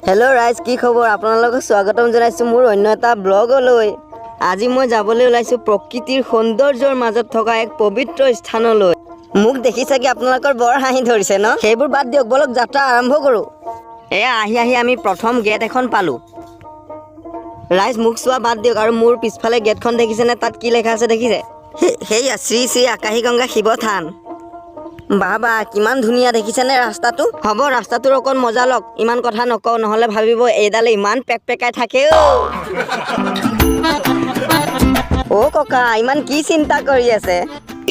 Hello rise की खबर आपनालोকক स्वागतम जनाइছো মোৰ অন্য এটা ব্লগলৈ। আজি মই যাবলৈ ওলাইছো প্ৰকৃতিৰ সৌন্দৰ্যৰ মাজত থকা এক পবিত্ৰ স্থানলৈ। মোক দেখি চাগে আপোনালোকৰ বৰ হাঁহি ধৰিছে ন? সেইবোৰ বাদ দিয়ক, বলক যাত্ৰা আৰম্ভ কৰো। এয়া আহি আমি প্ৰথম গেট এখন পালো। ৰাইজ মুখ চোৱা বাদ দিয়ক আৰু মোৰ পিছফালে গেটখন দেখিছেনে? তাত কি লেখা আছে দেখিছে? হেয়া শ্ৰী শ্ৰী আকাশী গংগা শিৱ থান। বাবা কিমান ধুনীয়া দেখিছেনে ৰাস্তাটো? হ'ব ৰাস্তাটোৰ অকণ মজা লওক, ইমান কথা নকওঁ নহলে ভাবিব এইডালে ইমান পেকপেকাই থাকে। অ ককা ইমান কি চিন্তা কৰি আছে?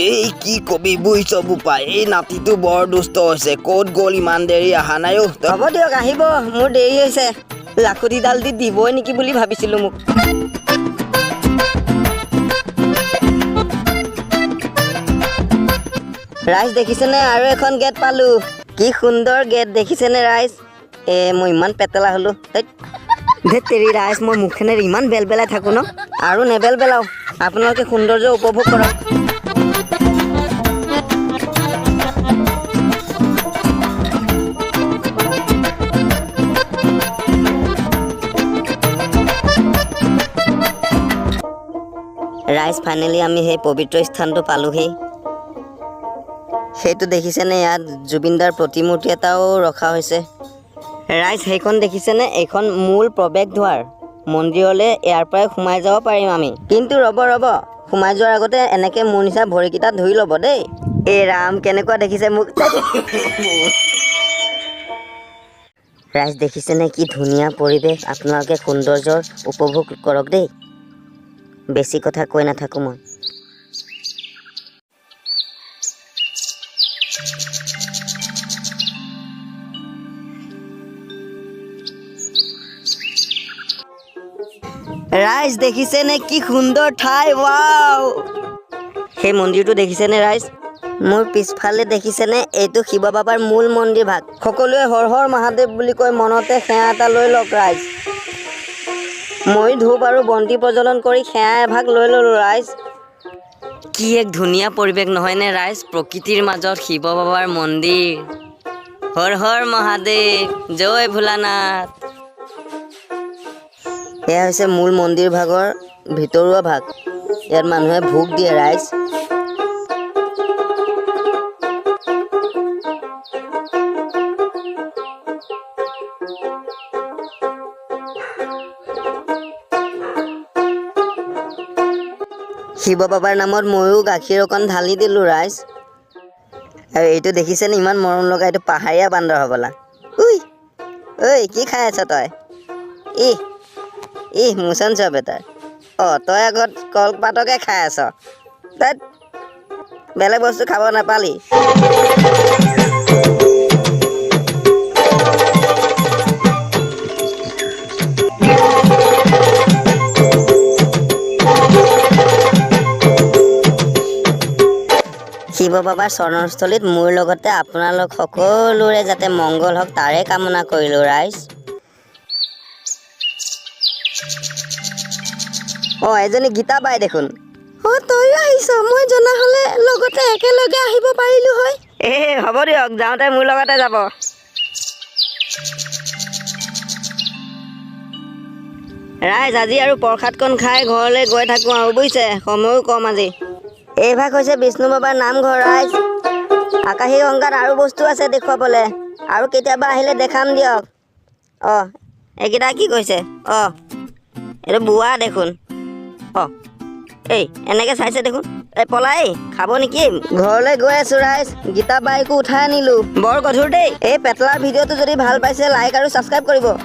এই কি কবি বুইছ বুপা, এই নাতিটো বৰ দুষ্ট হৈছে। ক'ত গ'ল ইমান দেৰি অহা নাই? হ'ব দিয়ক আহিব, মোৰ দেৰি হৈছে। লাখুটিডাল দি দিবই নেকি বুলি ভাবিছিলো মোক। ৰাইজ দেখিছেনে আৰু এখন গেট পালো। কি সুন্দৰ গেট দেখিছেনে ৰাইজ? মই ইমান পেটেলা হলো। ধেত তেৰি ৰাইজ, মই মুখেনেৰে ইমান বেলবেলাই থাকো ন? আৰু নেবেলবেলাও, আপোনালোকে সৌন্দৰ্য উপভোগ কৰক। ৰাইজ ফাইনেলি আমি সেই পবিত্ৰ স্থানটো পালোহি। সেইটো দেখিছেনে? ইয়াত জুবিনদাৰ প্ৰতিমূৰ্তি এটাও ৰখা হৈছে। ৰাইজ সেইখন দেখিছেনে? এইখন মূল প্ৰৱেশ দ্বাৰ। মন্দিৰলৈ ইয়াৰ পৰাই সোমাই যাব পাৰিম আমি। কিন্তু ৰ'ব সোমাই যোৱাৰ আগতে এনেকে মোৰ নিচিনা ভৰিকেইটা ধুই ল'ব দেই। এই ৰাম কেনেকুৱা দেখিছে মোক। ৰাইজ দেখিছেনে কি ধুনীয়া পৰিৱেশ? আপোনালোকে সৌন্দৰ্যৰ উপভোগ কৰক দেই। বেছি কথা কৈ নাথাকো মই। ৰাইজ দেখিছেনে কি সুন্দৰ ঠাই? ৱাও! সেই মন্দিৰটো দেখিছেনে ৰাইজ? মোৰ পিছফালে দেখিছেনে? এইটো শিৱ বাবাৰ মূল মন্দিৰ ভাগ। সকলোৱে হৰ হৰ মহাদেৱ বুলি কৈ মনতে সেৱা এটা লৈ লওক ৰাইজ। মই ধূপ আৰু বন্তি প্ৰজ্বলন কৰি সেৱা এভাগ লৈ ল'লো ৰাইজ। কি এক ধুনীয়া পৰিৱেশ নহয়নে ৰাইজ? প্ৰকৃতিৰ মাজত শিৱ বাবাৰ মন্দিৰ। হৰ হৰ মহাদেৱ, জয় ভোলানাথ। এয়া হৈছে মূল মন্দিৰ ভাগৰ ভিতৰুৱা ভাগ। ইয়াত মানুহে ভোগ দিয়ে ৰাইজ। শিৱ বাবাৰ নামত ময়ো গাখীৰ অকণ ঢালি দিলোঁ ৰাইজ। আৰু এইটো দেখিছেনে? ইমান মৰম লগা, এইটো পাহাৰীয়া বান্দৰ হ'বলা। ঐ কি খাই আছ তই? মোচন চব এটাৰ। তই আগত কলপাতকে খাই আছ। তাত বেলেগ বস্তু খাব নাপালি। শিৱ বাবাৰ চৰণস্থলীত মোৰ লগতে আপোনালোক সকলোৰে যাতে মংগল হওক তাৰে কামনা কৰিলোঁ ৰাইজ। এজনী গীতা বাই দেখোন। তই আহিছ, মই জনা হ'লে লগতে একেলগে আহিব পাৰিলো হয়। হ'ব দিয়ক, যাওঁতে মোৰ লগতে যাব। ৰাইজ আজি আৰু প্ৰসাদকণ খাই ঘৰলৈ গৈ থাকোঁ আৰু বুজিছে, সময়ো কম আজি। এইভাগ হৈছে বিষ্ণু বাবাৰ নামঘৰ ৰাইজ। আকাশী গংগাত আৰু বস্তু আছে দেখুৱাবলৈ, আৰু কেতিয়াবা আহিলে দেখাম দিয়ক। এইকেইটা কি কৈছে? এইটো বুঢ়া দেখোন। এনেকে চাইছে দেখোন। পলাই খাব নেকি? ঘৰলৈ গৈ আছো ৰাইজ। গীতা বাইকো উঠাই আনিলো। বৰ গধুৰ দেই। এই পেটলাৰ ভিডিঅ'টো যদি ভাল পাইছে লাইক আৰু ছাবস্ক্ৰাইব কৰিব।